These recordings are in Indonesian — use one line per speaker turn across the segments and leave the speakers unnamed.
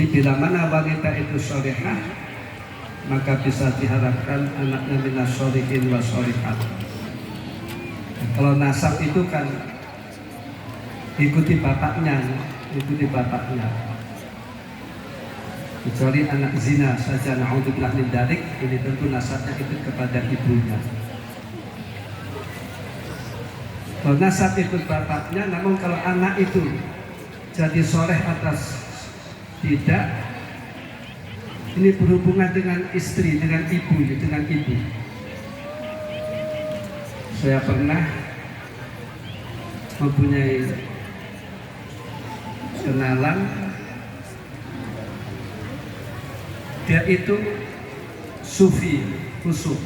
Jadi bila mana wanita itu sholihah, maka bisa diharapkan anaknya minas sholihin wa sholihat. Kalau nasab itu kan ikuti bapaknya. Kecuali anak zina saja, na'udzubillah min dzalik, ini tentu nasabnya itu kepada ibunya. Kalau nasab ikut bapaknya, namun kalau anak itu jadi soleh atas tidak, ini berhubungan dengan istri, dengan ibu. Saya pernah mempunyai kenalan, dia itu sufi, khusyuk.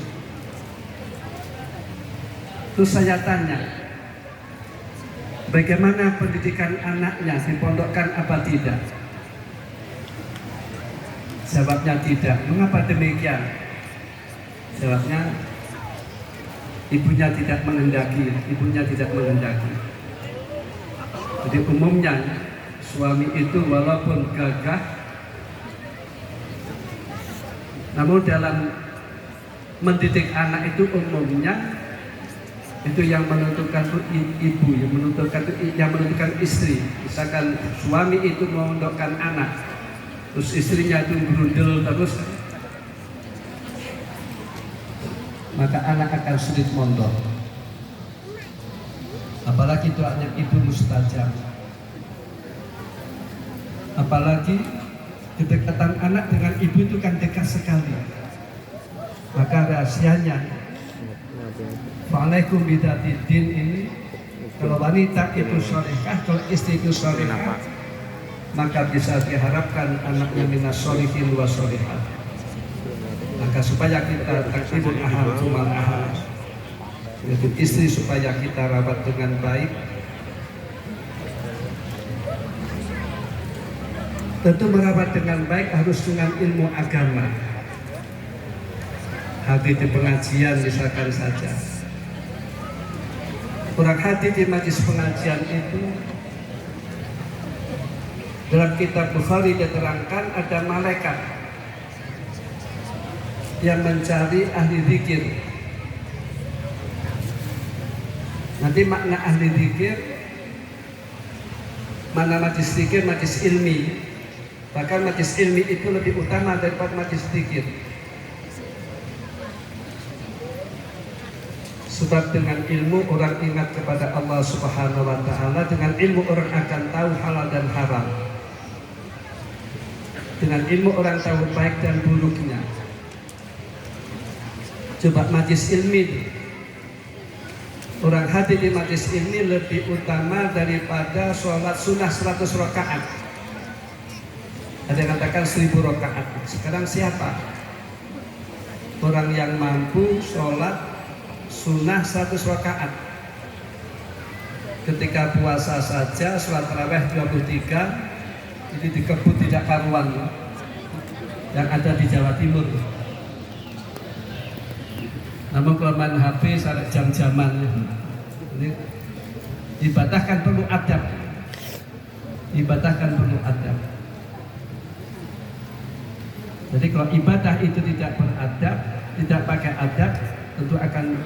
Terus saya tanya, bagaimana pendidikan anaknya, dipondokkan apa tidak? Jawabnya tidak. Mengapa demikian? Jawabnya, ibunya tidak menghendaki. Jadi umumnya suami itu walaupun gagah, namun dalam mendidik anak itu umumnya itu yang menentukan ibu, yang menentukan istri. Misalkan suami itu memondokkan anak, terus istrinya itu berundel terus, maka anak akan sulit mondok. Apalagi doanya ibu mustajab. Apalagi kedekatan anak dengan ibu itu kan dekat sekali. Maka rahasianya, wa'alaikum bidatidin ini, kalau wanita itu sholihah, kalau istri itu sholihah, maka bisa diharapkan anaknya minas sholihin wa sholihat. Maka supaya kita takribul ahal kumal ahal, yaitu istri supaya kita rawat dengan baik. Tentu merawat dengan baik harus dengan ilmu agama. Hadir di pengajian misalkan saja. Orang hadir di majlis pengajian itu, dalam kitab Bukhari diterangkan ada malaikat yang mencari ahli zikir. Nanti makna ahli zikir, mana majlis zikir, majlis ilmi. Bahkan majlis ilmi itu lebih utama daripada majlis zikir. Sebab dengan ilmu orang ingat kepada Allah Subhanahu wa Ta'ala, dengan ilmu orang akan tahu halal dan haram. Dengan ilmu orang tahu baik dan buruknya. Coba majlis ilmi, orang hadir di majlis ilmi lebih utama daripada sholat sunnah 100 rakaat. Ada yang katakan 1000 rakaat. Sekarang siapa orang yang mampu sholat sunnah 100 rakaat? Ketika puasa saja sholat tarawih 23 itu dikebut tidak karuan yang ada di Jawa Timur. Namun kalau main HP sampai jam-jaman, ini ibadah kan perlu adab. Jadi kalau ibadah itu tidak beradab, tidak pakai adab, tentu akan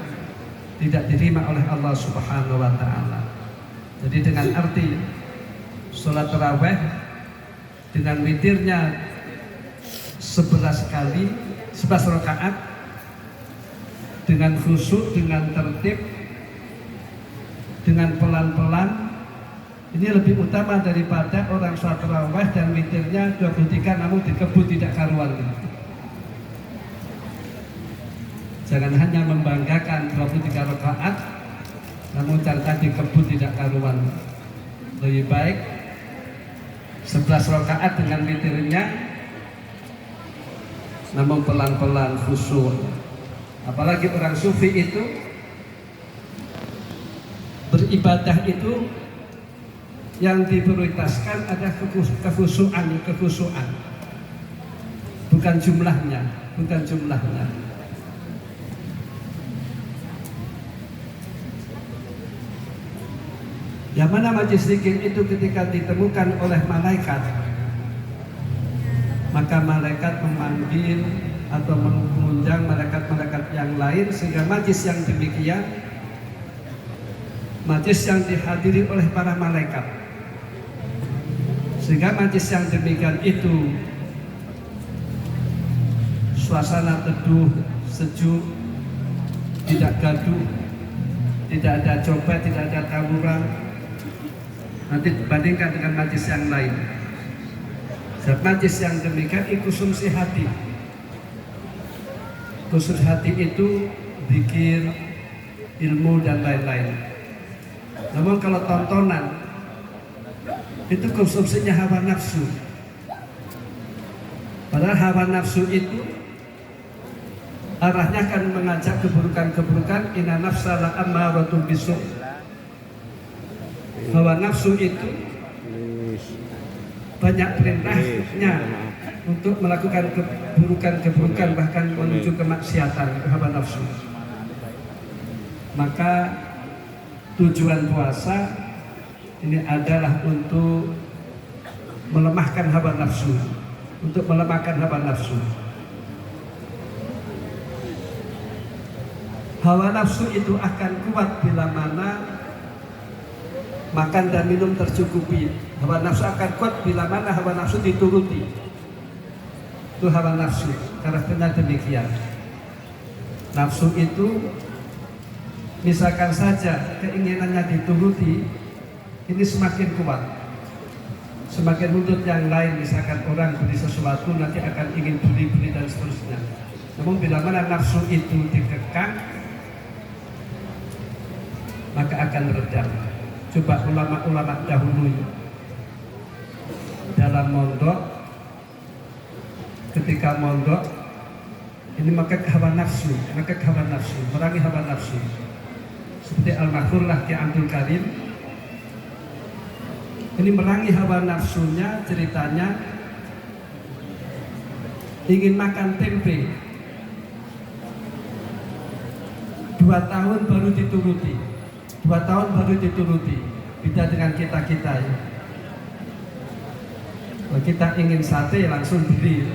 tidak diterima oleh Allah Subhanahu wa Ta'ala. Jadi dengan arti sholat tarawih dengan witirnya 11 kali 11 rakaat dengan khusyuk, dengan tertib, dengan pelan-pelan, ini lebih utama daripada orang sholat tarawih dan witirnya 23 namun dikebut tidak karuan. Jangan hanya membanggakan 23 rakaat namun ternyata dikebut tidak karuan. Lebih baik 11 rakaat dengan witirnya namun pelan-pelan khusyuk. Apalagi orang sufi itu beribadah itu yang diprioritaskan ada kekhusyuan, bukan jumlahnya. Yang mana majlis zikir itu ketika ditemukan oleh malaikat, maka malaikat memanggil atau mengundang malaikat-malaikat yang lain, sehingga majlis yang demikian majlis yang dihadiri oleh para malaikat, sehingga majlis yang demikian itu suasana teduh, sejuk, tidak gaduh, tidak ada copet, tidak ada tawuran. Nanti bandingkan dengan majlis yang lain. Sebab majlis yang demikian konsumsi hati. Konsumsi hati itu zikir, ilmu dan lain-lain. Namun kalau tontonan itu konsumsinya hawa nafsu. Padahal hawa nafsu itu arahnya akan mengajak keburukan-keburukan. Inna nafsa la'ammaratun bisu'. Hawa nafsu itu banyak perintahnya untuk melakukan keburukan-keburukan, bahkan menuju kemaksiatan. Hawa nafsu. Maka tujuan puasa ini adalah untuk melemahkan hawa nafsu, untuk melemahkan hawa nafsu. Hawa nafsu itu akan kuat bila mana makan dan minum tercukupi. Hawa nafsu akan kuat bila mana hawa nafsu dituruti. Itu hawa nafsu, karakternya demikian. Nafsu itu misalkan saja keinginannya dituruti, ini semakin kuat. Semakin menuntut yang lain, misalkan orang beli sesuatu nanti akan ingin beli dan seterusnya. Namun bila mana nafsu itu dikekang, maka akan redam. Coba ulama-ulama dahulu dalam mondok, ketika mondok ini maka hawa nafsu, merangi hawa nafsu. Seperti Al-Makhfur Ki Abdul Karim, ini merangi hawa nafsunya. Ceritanya ingin makan tempe, 2 tahun baru dituruti. 2 tahun baru dituruti. Beda dengan kita-kita ya. Kalau kita ingin sate langsung beli.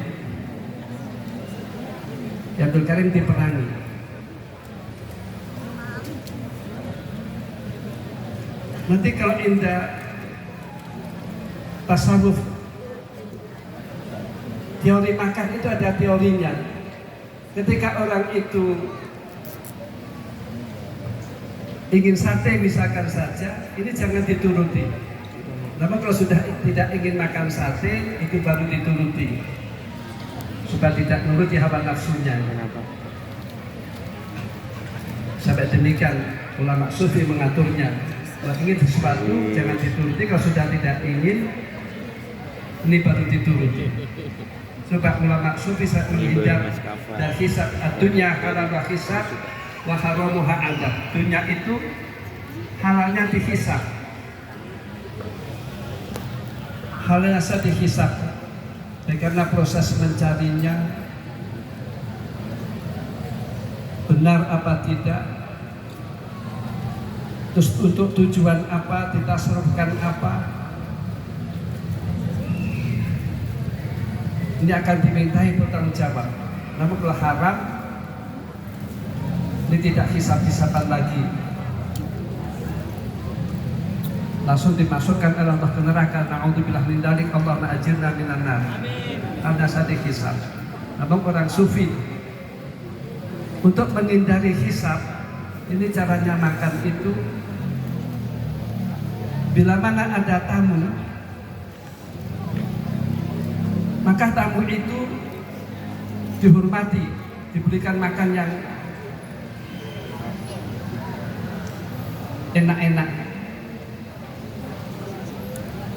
Ya Abdul Karim diperangi. Nanti kalau indah tasawuf, teori makan itu ada teorinya. Ketika orang itu ingin sate misalkan saja, ini jangan dituruti. Namun kalau sudah tidak ingin makan sate, itu baru dituruti, supaya tidak menuruti hawa nafsunya. Sampai demikian ulama sufi mengaturnya. Kalau ingin sesuatu jangan dituruti, kalau sudah tidak ingin, ini baru dituruti. Coba ulama sufi saat menghindar dan hisab dunya halal wa hisab wa haramuha adab. Dunia itu halalnya dihisab, halalnya dihisab. Karena proses mencarinya benar apa tidak, terus untuk tujuan apa, ditasarrufkan apa, ini akan dimintai bertanggung jawab. Namun kalau haram, ini tidak hisab-hisaban lagi, langsung dimasukkan oleh Allah ke neraka. Na'udzubillah min dzalik, Allahumma ajirna minan nar. Karena sadik hisab. Namun orang sufi untuk menghindari hisab, ini caranya makan itu, bila mana ada tamu, maka tamu itu dihormati, diberikan makan yang enak-enak.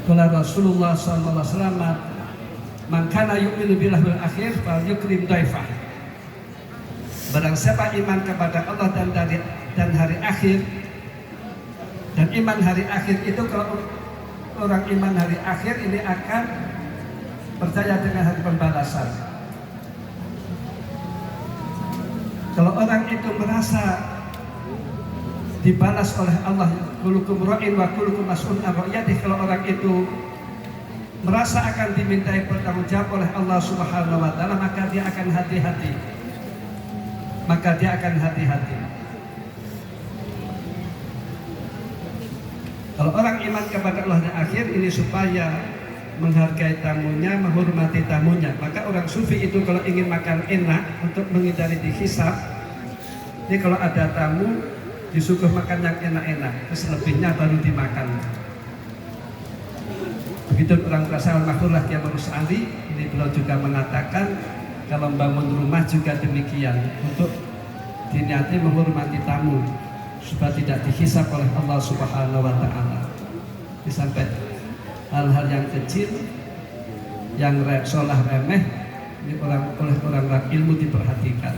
Kala Rasulullah sallallahu alaihi wasallam, "Man kana yu'minu billahi wal akhir falyukrim dhaifah." Barang siapa iman kepada Allah dan hari akhir, dan iman hari akhir itu, kalau orang iman hari akhir ini akan percaya dengan hari pembalasan. Kalau orang itu merasa dibalas oleh Allah, kullukum ra'in wa kullukum mas'ulun an ra'iyatihi, kalau orang itu merasa akan dimintai pertanggungjawab oleh Allah Subhanahu wa taala, maka dia akan hati-hati. Kalau orang iman kepada Allah dan akhir ini supaya menghargai tamunya, menghormati tamunya. Maka orang sufi itu kalau ingin makan enak untuk menghindari dihisab, ini kalau ada tamu disuguh makan yang enak-enak, terus lebihnya baru dimakan. Begitu orang tasawuf makhurlah Kiai Marus Ali, ini beliau juga mengatakan kalau membangun rumah juga demikian, untuk diniati menghormati tamu supaya tidak dihisab oleh Allah Subhanahu wa taala. Sampai hal-hal yang kecil yang seolah remeh ini oleh orang ilmu diperhatikan.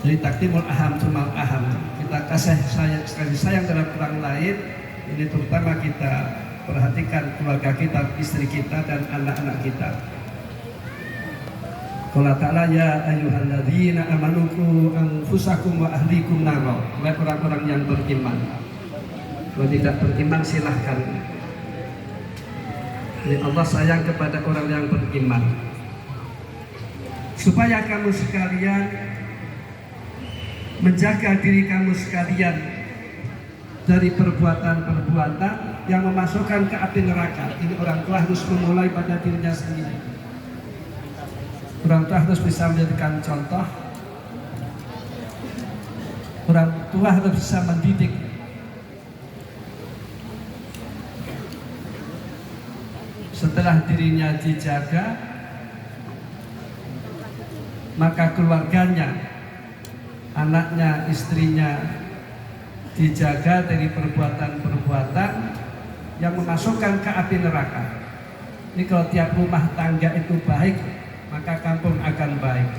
Jadi takdimul aham cumal aham, kita kasih sayang terhadap orang lain, ini terutama kita perhatikan keluarga kita, istri kita dan anak-anak kita. Qala ta'ala ya ayyuhalladzina amanu qu anfusakum wa ahlikum naro. Oleh orang-orang yang beriman. Kalau tidak beriman silahkan. Ini Allah sayang kepada orang yang beriman. Supaya kamu sekalian menjaga diri kamu sekalian dari perbuatan-perbuatan yang memasukkan ke api neraka. Ini orang tua harus memulai pada dirinya sendiri. Orang tua harus bisa menjadikan contoh. Orang tua harus bisa mendidik. Setelah dirinya dijaga, maka keluarganya, anaknya, istrinya dijaga dari perbuatan-perbuatan yang memasukkan ke api neraka. Ini kalau tiap rumah tangga itu baik, maka kampung akan baik.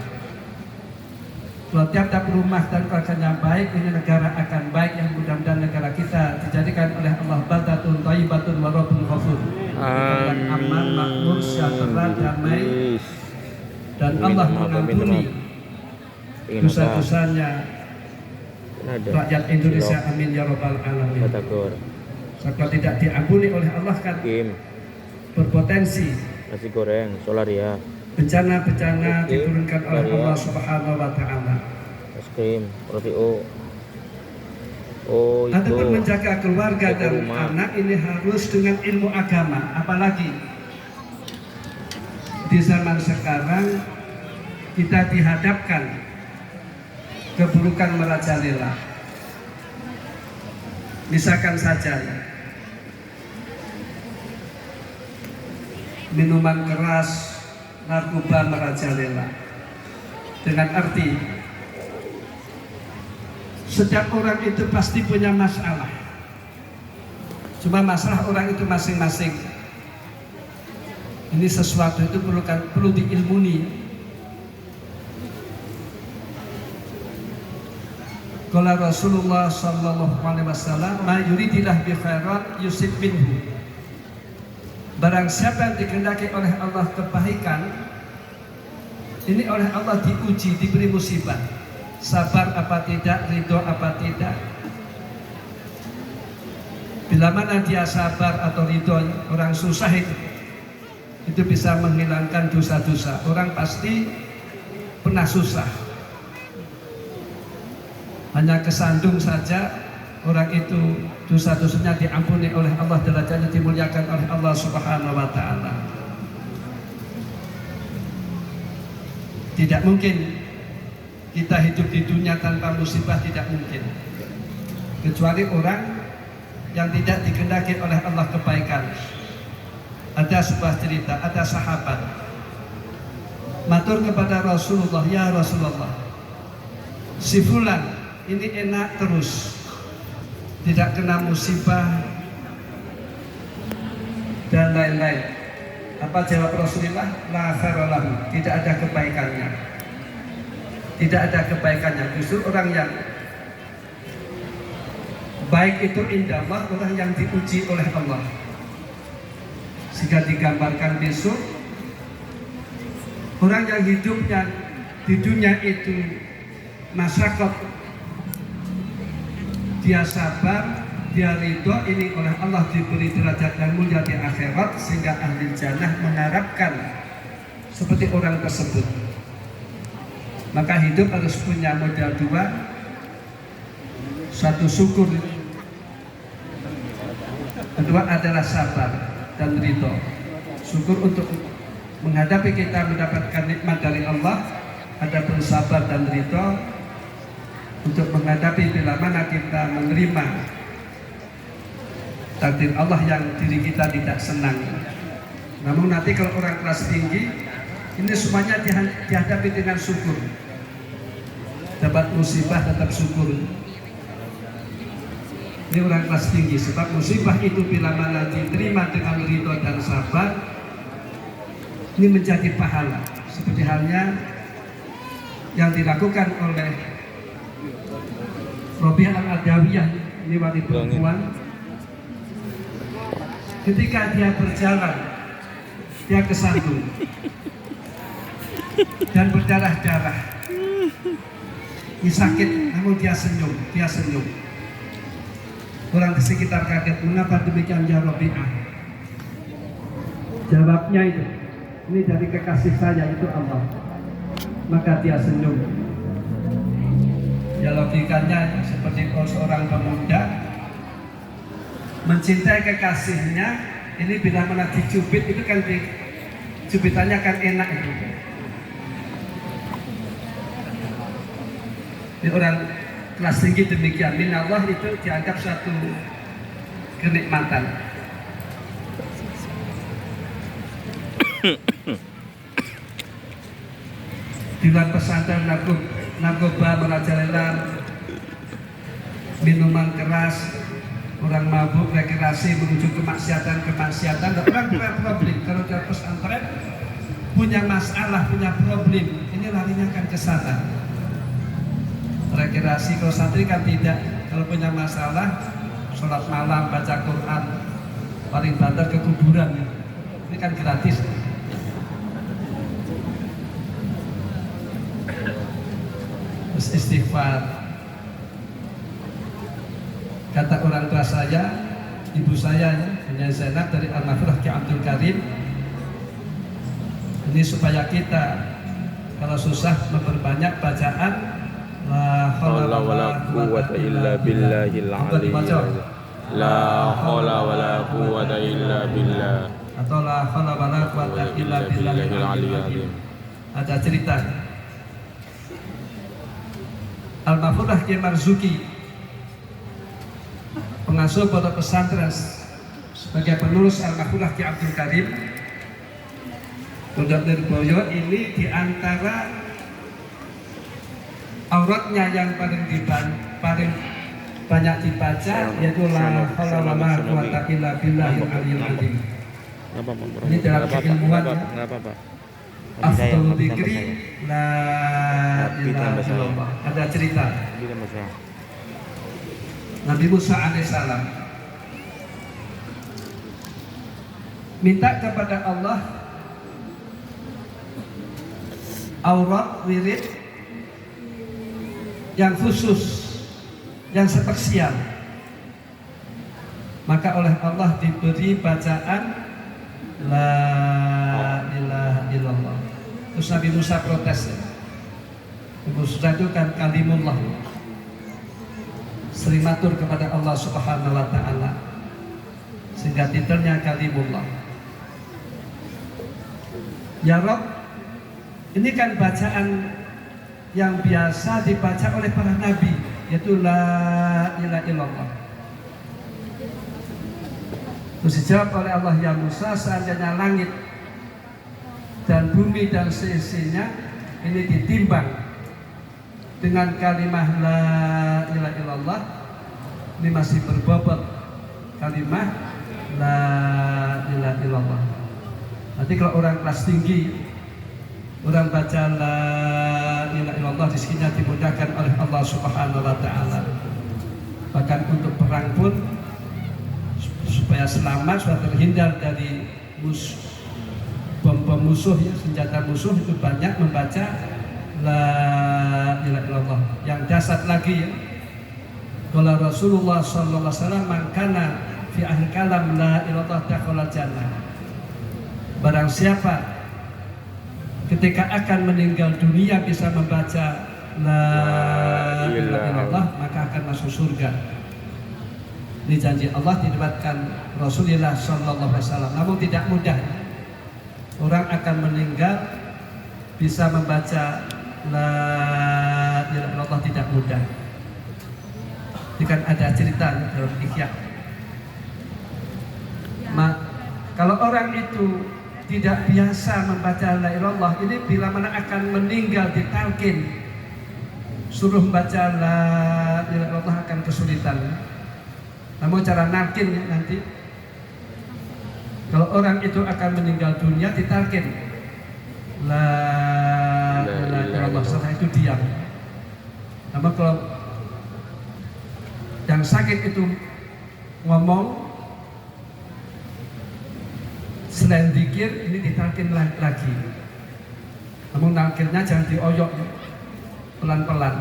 Kalau tiap-tiap rumah dan keluarganya baik, ini negara akan baik. Yang mudah-mudahan negara kita dijadikan oleh Allah baldatun thayyibatun wa rabbun ghafur. Amin. Aman, makmur, sejahtera, damai, dan Allah mengampuni dosa-dosanya rakyat Indonesia. Amin ya rabbal alamin. Sebab tidak diampuni oleh Allah kan berpotensi
nasi goreng solaria,
bencana-bencana diturunkan oleh Allah Subhanahu wa taala.
Es krim, roti
Adapun menjaga keluarga dan anak ini harus dengan ilmu agama, apalagi di zaman sekarang kita dihadapkan keburukan merajalela. Misalkan saja minuman keras, narkoba merajalela. Dengan arti setiap orang itu pasti punya masalah. Cuma masalah orang itu masing-masing. Ini sesuatu itu perlu diilmuni. Qala Rasulullah sallallahu alaihi wasallam, "Ma yuridillah bi khairan yusib minhu." Barang siapa yang dikehendaki oleh Allah kebaikan, ini oleh Allah diuji, diberi musibah. Sabar apa tidak, ridho apa tidak. Bila mana dia sabar atau ridho, orang susah itu bisa menghilangkan dosa-dosa. Orang pasti pernah susah, hanya kesandung saja orang itu dosa-dosanya diampuni oleh Allah, derajatnya dimuliakan oleh Allah Subhanahu wa taala. Tidak mungkin kita hidup di dunia tanpa musibah, tidak mungkin. Kecuali orang yang tidak dikehendaki oleh Allah kebaikan. Ada sebuah cerita, ada sahabat matur kepada Rasulullah, "Ya Rasulullah, si fulan ini enak terus, tidak kena musibah dan lain-lain." Apa jawab Rasulullah? La khairolahu, tidak ada kebaikannya. Tidak ada kebaikannya. Justru orang yang baik itu indah Allah, orang yang diuji oleh Allah. Sehingga digambarkan besok orang yang hidupnya di dunia itu masyarakat, dia sabar, dia ridho, ini oleh Allah diberi derajat yang mulia di akhirat, sehingga ahli jannah mengharapkan seperti orang tersebut. Maka hidup harus punya modal dua, satu syukur, kedua adalah sabar dan ridho. Syukur untuk menghadapi kita mendapatkan nikmat dari Allah, ada pun sabar dan ridho untuk menghadapi bila mana kita menerima takdir Allah yang diri kita tidak senang. Namun nanti kalau orang kelas tinggi, ini semuanya dihadapi dengan syukur. Dapat musibah tetap syukur. Ini orang kelas tinggi, sebab musibah itu bila mana diterima dengan ridho dan sabar, ini menjadi pahala. Seperti halnya yang dilakukan oleh Robiah Al-Adawiyah, ini wanita perempuan. Ketika dia berjalan, dia kesandung dan berdarah-darah. Ini sakit, namun dia senyum. Orang di sekitar kaget, mengapa demikian ya Robiah? Jawabnya itu, ini dari kekasih saya, itu Allah. Maka dia senyum. Ya logikanya seperti kalau seorang pemuda mencintai kekasihnya, ini bila mana dicubit itu kan cubitannya kan enak itu. Ini orang kelas tinggi demikian, minallah itu dianggap suatu kenikmatan. Di luar pesantren narkoba merajalela, minuman keras, orang mabuk, rekreasi menuju kemaksiatan, orang punya problem. Kalau di pesantren punya masalah, punya problem, ini larinya kan ke sana. Rekreasi, kalau santri kan tidak. Kalau punya masalah, sholat malam, baca Quran, paling banter ke kuburan, ini kan gratis. Terus istighfar. Kata orang tua saya, ibu saya, Nenek Zainab dari Al-Mahfurah Ki Abdul Karim, ini supaya kita kalau susah memperbanyak bacaan la haula wala quwwata illa billahil aliyyil.
La haula wala quwwata illa billah.
Atau la haula wala quwwata illa billahil aliyyil. Ada cerita Al-Mahfurah Ki Marzuki, pengasuh pondok pesantren sebagai penulis Al-Mahfurah Ki Abdul Karim, Pondok Lirboyo, ini diantara auratnya yang paling banyak dibaca yaitu la haula wala quwwata illa billahil aliyyil azim. Ini dalam keilmuan afdhalul dzikri la ilaha illallah. Ada cerita Nabi Musa alaihissalam minta kepada Allah aurat wirid yang khusus, yang spesial. Maka oleh Allah diberi bacaan la ilaha illallah. Terus Nabi Musa protes. Nabi Musa itu kan kalimullah, sering matur kepada Allah Subhanahu wa Ta'ala, sehingga titelnya kalimullah. Ya Rabb, ini kan bacaan yang biasa dibaca oleh para nabi, yaitu la ilaha illallah. Terus dijawab oleh Allah, ya Musa, seandainya langit dan bumi dan seisinya ini ditimbang dengan kalimah la ilaha illallah, ini masih berbobot kalimah la ilaha illallah. Nanti kalau orang kelas tinggi, orang baca la ilaha illallah, rizkinya dimudahkan oleh Allah Subhanahu wa Ta'ala. Bahkan untuk perang pun, supaya selamat, supaya terhindar dari bom musuh, ya, senjata musuh, itu banyak membaca la ilaha illallah. Yang dasar lagi, ya, Qala Rasulullah sallallahu alaihi wasallam, "Man kana fi akhir kalam la ilaha illallah dakhala jannah." Barang siapa ketika akan meninggal dunia bisa membaca la ilaha illallah, maka akan masuk surga. Ini janji Allah diriwayatkan Rasulullah sallallahu alaihi wasallam. Namun tidak mudah. Orang akan meninggal bisa membaca la ilaha illallah tidak mudah. Ini kan ada cerita dalam Ihya. Kalau orang itu tidak biasa membaca la ilaha illallah, ini bila mana akan meninggal ditalkin suruh membaca la ilaha illallah akan kesulitan. Namun cara nalkin nanti kalau orang itu akan meninggal dunia ditalkin la ilaha illallah, setelah itu diam. Namun kalau yang sakit itu ngomong selain zikir, ini ditalkin lagi. Namun nalkinnya jangan dioyok, pelan-pelan.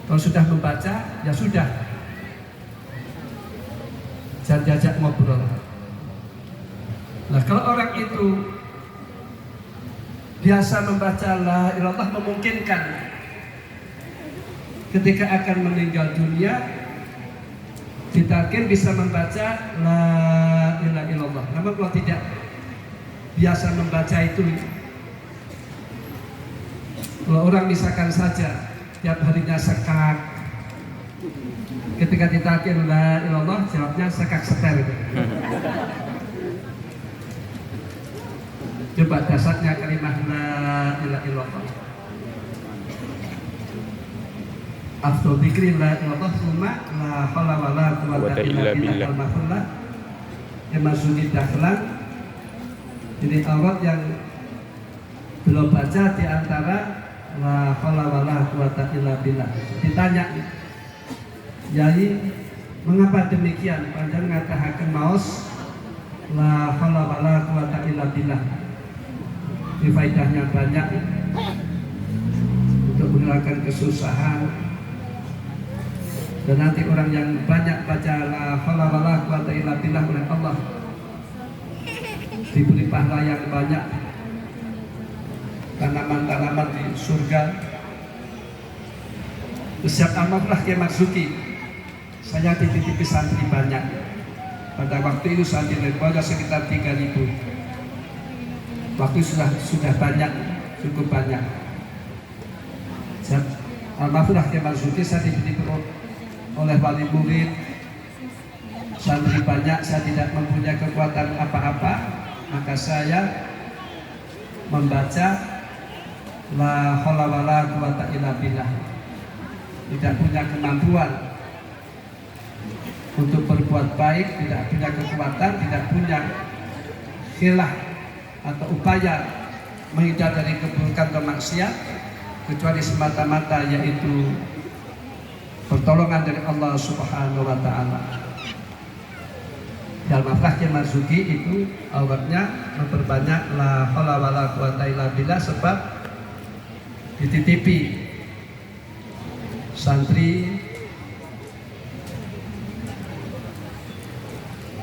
Kalau sudah membaca, ya sudah. Jangan diajak ngobrol. Nah, kalau orang itu biasa membaca la ilaha illallah, memungkinkan ketika akan meninggal dunia ditalkin bisa membaca la ilaha illallah. Namun kalau tidak biasa membaca itu, kalau orang misalkan saja tiap harinya sekak, ketika ditalkin la ilaha illallah jawabnya sekak setel. Coba dasarnya kalimat la ilaha illallah. Afdal dzikri la ilaha illallah summa la haula wala quwwata illa billah al-mahfuzlah yang masuki dakhlan. Jadi aurat yang belum baca di antara la haula wala quwwata illa billah. Ditanya, "Yai, mengapa demikian?" Panjang ngatakan maos la haula wala quwwata illa billah. Ini faedahnya banyak untuk menghilangkan kesusahan. Dan nanti orang yang banyak baca la haula wala quwwata illa billah oleh Allah diberi pahala yang banyak, tanaman-tanaman di surga. Setiap amallah ke Marzuki, saya titipi santri banyak. Pada waktu itu santri lembaga sekitar 3.000. Waktu sudah banyak, cukup banyak. Almarhumlah ke Marzuki, saya titipi oleh wali murid, santri banyak, saya tidak mempunyai kekuatan apa-apa, maka saya membaca la haula wala quwwata illa billah. Tidak punya kemampuan untuk berbuat baik, tidak punya kekuatan, tidak punya khilah atau upaya menghindar dari keburukan atau maksiat, kecuali semata-mata yaitu pertolongan dari Allah Subhanahu wa Ta'ala. Dalam Fakih Marzuki itu awalnya memperbanyak la haula wala quwwata illa billah, sebab dititipi santri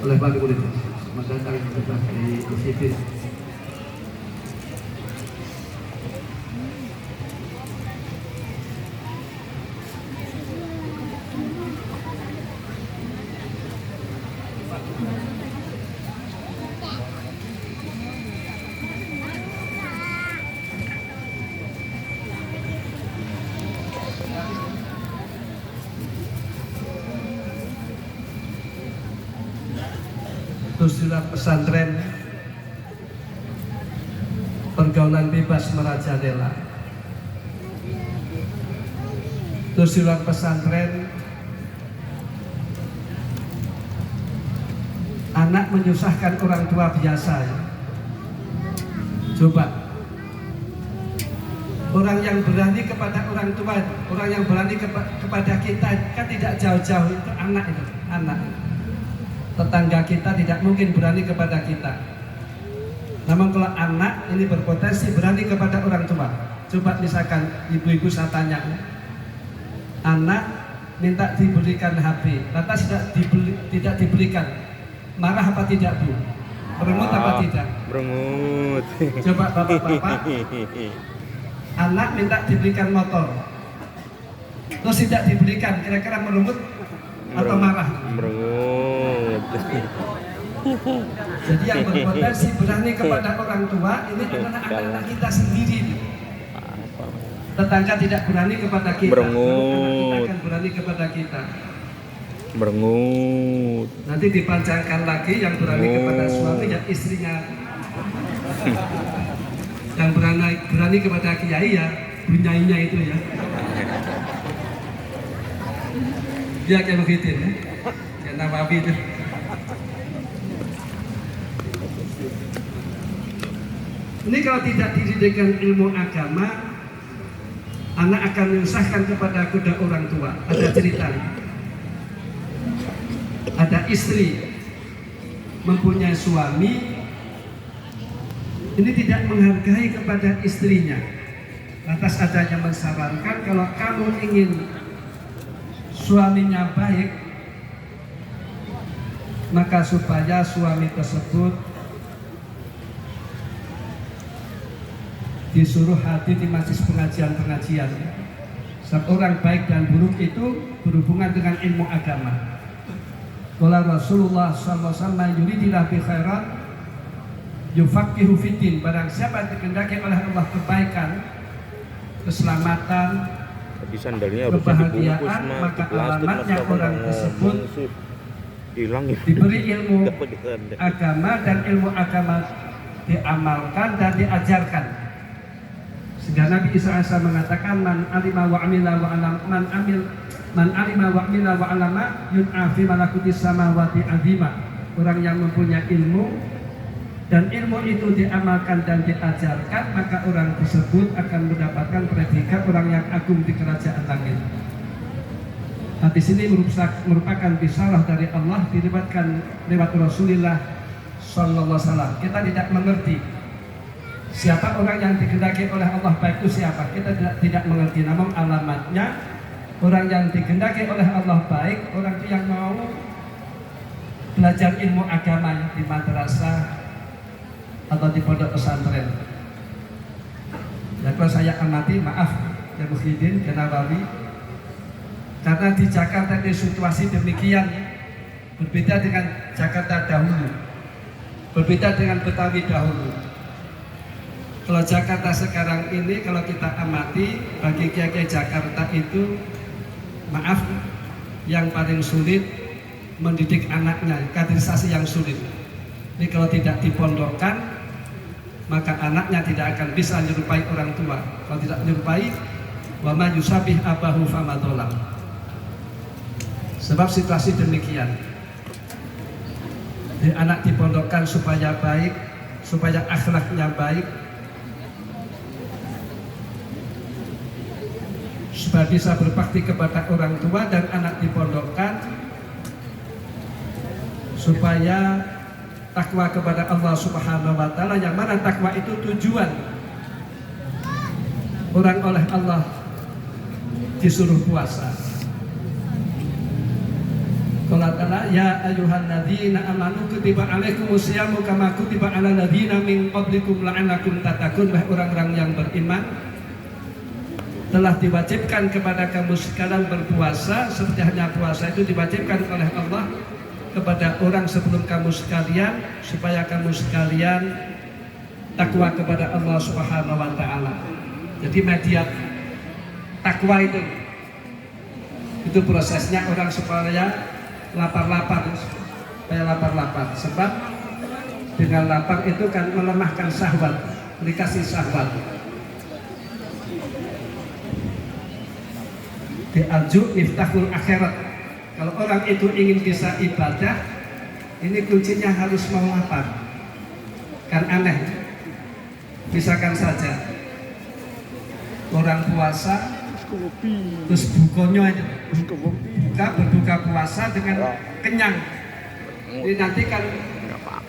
oleh wali murid. Selamat datang di Masjid. Surat pesantren pergaulan bebas merajalela. Surat pesantren anak menyusahkan orang tua biasa. Coba orang yang berani kepada orang tua, orang yang berani kepada kita kan tidak jauh-jauh, itu anak itu, anak. Tetangga kita tidak mungkin berani kepada kita. Namun kalau anak ini berpotensi berani kepada orang tua. Coba misalkan ibu-ibu saya tanya, anak minta diberikan HP, lantas tidak diberikan, marah apa tidak Bu? Merengut apa tidak?
Merengut.
Coba bapak-bapak, anak minta diberikan motor, terus tidak diberikan, kira-kira merengut atau marah?
Merengut.
Jadi yang berpotensi berani kepada orang tua ini adalah anak-anak kita sendiri. Tetangga tidak berani kepada kita,
Merengut.
kita akan berani kepada kita.
Merengut.
Nanti dipanjangkan lagi yang berani kepada suami dan istrinya. Yang berani kepada kiai ya bunyainya itu ya. Dia kayak begitu ya. Kayak Nawawi itu. Ini kalau tidak dididik ilmu agama, anak akan menyusahkan kepada kedua orang tua. Ada cerita. Ada istri mempunyai suami, ini tidak menghargai kepada istrinya. Lantas ada yang mensarankan kalau kamu ingin suaminya baik, maka supaya suami tersebut disuruh hadir di majelis pengajian-pengajian. Seorang baik dan buruk itu berhubungan dengan ilmu agama. Qala Rasulullah SAW yuridillah bi khairan yufaqihu fiddin. Barang siapa yang dikehendaki oleh Allah kebaikan, keselamatan, kebahagiaan, maka alamatnya orang tersebut diberi ilmu agama, dan ilmu agama diamalkan dan diajarkan. Sehingga Nabi Isa AS mengatakan man alima wa amila wa alam man alima wa amila wa alama yun'a fi malakutis samawati azima. Orang yang mempunyai ilmu dan ilmu itu diamalkan dan diajarkan, maka orang tersebut akan mendapatkan predikat orang yang agung di kerajaan langit. Hadis ini merupakan bisyarah dari Allah, diriwayatkan lewat Rasulullah sallallahu alaihi wasallam. Kita tidak mengerti siapa orang yang dikehendaki oleh Allah baik itu siapa, kita tidak mengerti. Namun alamatnya orang yang dikehendaki oleh Allah baik, orang itu yang mau belajar ilmu agama di madrasah atau di pondok pesantren. Dan kalau saya amati, maaf ya Muhyiddin, ya Nawawi, karena di Jakarta ini situasi demikian, berbeda dengan Jakarta dahulu, berbeda dengan Betawi dahulu. Kalau Jakarta sekarang ini, kalau kita amati, bagi kiai-kiai Jakarta itu, maaf, yang paling sulit mendidik anaknya, kaderisasi yang sulit. Ini kalau tidak dipondokkan, maka anaknya tidak akan bisa menyerupai orang tua. Kalau tidak menyerupai, wa ma yusabih abahu famadolam. Sebab situasi demikian. Di anak dipondokkan supaya baik, supaya akhlaknya baik, supaya bisa berbakti kepada orang tua, dan anak dipondokkan supaya takwa kepada Allah Subhanahu wa Ta'ala, yang mana takwa itu tujuan orang oleh Allah disuruh puasa. Qala ta'ala ya ayyuhalladzina amanu kutiba alaikumusyamu kama kutiba alal ladzina min qablikum la'allakum tattaqun. Wahai orang-orang yang beriman, telah diwajibkan kepada kamu sekalian berpuasa seperti hanya puasa itu diwajibkan oleh Allah kepada orang sebelum kamu sekalian, supaya kamu sekalian takwa kepada Allah Subhanahu wa Ta'ala. Jadi media takwa itu prosesnya orang supaya lapar-lapar, sebab dengan lapar itu kan melemahkan syahwat, dikasih syahwat. Di alju miftahul akhirat. Kalau orang itu ingin bisa ibadah, ini kuncinya harus mau lapar. Kan aneh. Misalkan saja orang puasa, terus bukanya berbuka puasa dengan kenyang. Ini nanti kan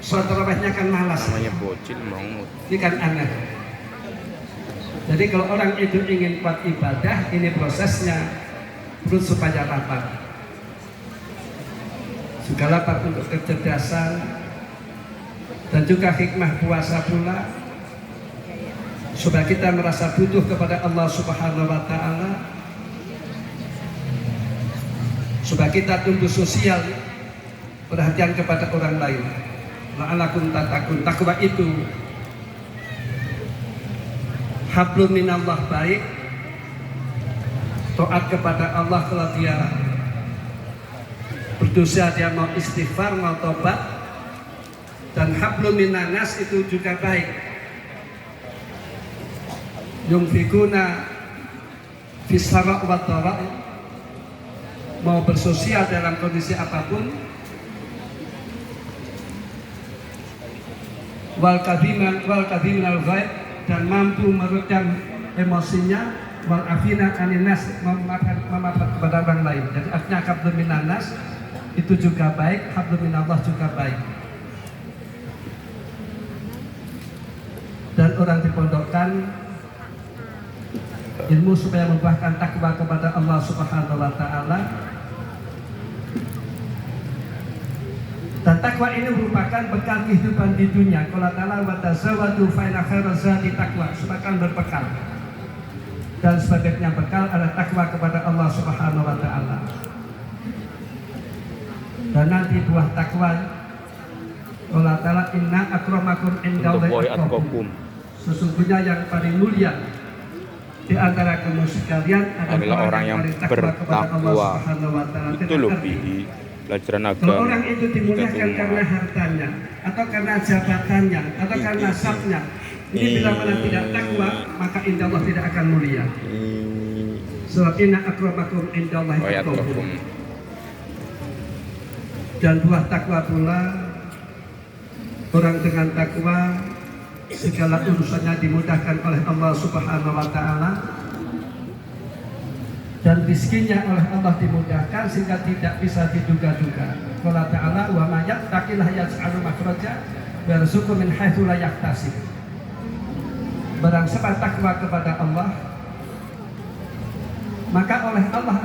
sholat tarawihnya kan malas. Ini kan aneh. Jadi kalau orang itu ingin kuat ibadah, ini prosesnya perut supaya lapar, juga lapar untuk kecerdasan, dan juga hikmah puasa pula, supaya kita merasa butuh kepada Allah Subhanahu wa Ta'ala, supaya kita tumbuh sosial, perhatian kepada orang lain. La'alakum tattaqun. Takwa itu hablum minallah, baik, taat kepada Allah kalau dia berdosa, dia mau istighfar, mau tobat. Dan hablum minanas itu juga baik, yunfikuna fisara wa dara, mau bersosial dalam kondisi apapun. Wal kadhimin al ghaib, dan mampu meredam emosinya. Wal afina aninas, memaafkan kepada orang lain. Jadi artinya hablum minanas itu juga baik, hablum minallah juga baik. Dan orang dipondokkan ilmu supaya membuahkan takwa kepada Allah Subhanahu wa Ta'ala. Dan takwa ini merupakan bekal kehidupan di dunia. Qala ta'ala wa tazawwadu fa inna khairaz zadi taqwa, sebagian berbekal. Dan sebaliknya bekal adalah takwa kepada Allah Subhanahu wa Ta'ala. Dan nanti buah takwa, qala ta'ala inna akramakum indallahi atqakum, sesungguhnya yang paling mulia di antara kamu sekalian
adalah orang yang bertakwa. Itu lebih pelajaran agama.
Kalau orang itu dimuliakan karena hartanya, atau karena jabatannya, atau karena nasabnya, ini bila mana tidak takwa, maka indallah tidak akan mulia. Sebab inna akramakum indallahi atqakum. Dan buah takwa pula, orang dengan takwa segala urusannya dimudahkan oleh Allah Subhanahu wa Ta'ala, dan rizkinya oleh Allah dimudahkan sehingga tidak bisa diduga-duga. Qala ta'ala wa may yattaqillah yaj'al makhraja wa yarzuqhu min haitsu la yahtasib. Barang siapa takwa kepada Allah, maka oleh Allah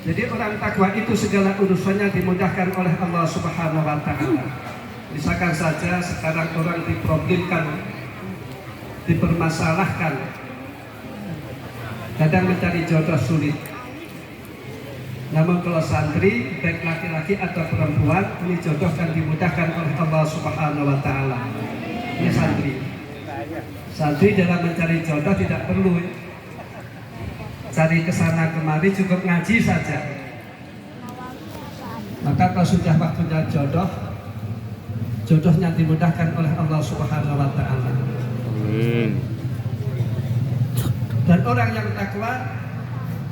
Jadi orang takwa itu segala urusannya dimudahkan oleh Allah Subhanahu wa Ta'ala. Misalkan saja sekarang orang diproblemkan, dipermasalahkan, kadang mencari jodoh sulit. Namun kalau santri, baik laki-laki atau perempuan, ini jodoh kan dimudahkan oleh Allah Subhanahu wa Ta'ala. Ini santri. Santri dalam mencari jodoh tidak perlu cari kesana kemari, cukup ngaji saja. Maka kalau sudah waktunya jodoh, jodohnya dimudahkan oleh Allah Subhanahu wa Ta'ala. Dan orang yang takwa,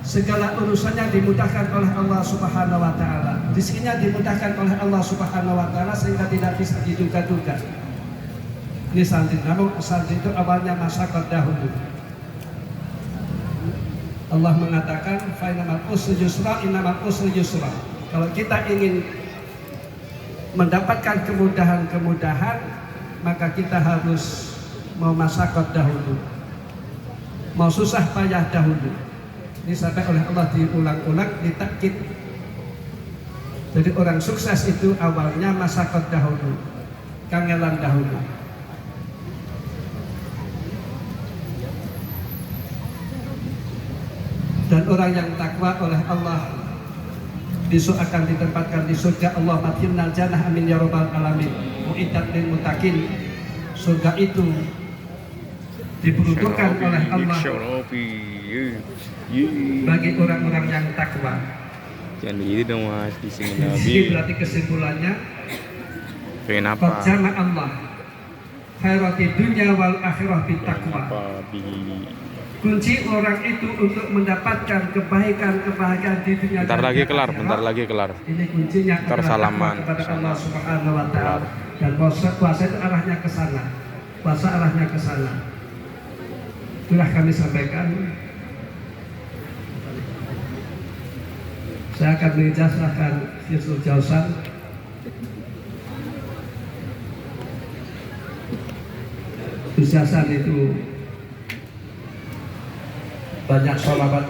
segala urusannya dimudahkan oleh Allah Subhanahu wa Ta'ala. Rizkinya dimudahkan oleh Allah Subhanahu wa Ta'ala sehingga tidak bisa diduga-duga. Ini santri, namun santri itu awalnya masyarakat dahulu. Allah mengatakan fa innamal usri yusra, innamal usri yusra. Kalau kita ingin mendapatkan kemudahan-kemudahan, maka kita harus mau masyarakat dahulu, mau susah payah dahulu. Ini sampai oleh Allah diulang-ulang, ditakkid. Jadi orang sukses itu awalnya masyarakat dahulu, kangelan dahulu. Dan orang yang takwa oleh Allah besok akan ditempatkan di surga Allah matinal jannah, amin ya rabbal alamin. Mu'iddat lil muttaqin. Surga itu diperuntukkan oleh Allah bagi orang-orang yang takwa.
Jangan begitu dong Mas, di sini
Jadi berarti kesimpulannya
Pengen
Qad
apa?
jama Allah khairati dunya wal akhirah bittaqwa.
Apa bi
Kunci orang itu untuk mendapatkan kebaikan-kebaikan di dunia
bentar
dan
lagi
di
kelar,
akhirat.
bentar lagi kelar.
Ini kuncinya
Ntar
adalah
salaman
takwa kepada
sama
Allah Subhanahu wa taala. Dan puasa itu arahnya ke sana. Puasa arahnya ke sana. Itulah kami sampaikan. Saya akan mengijazahkan Hifzul Jausan. Ijazah itu banyak sholawatnya.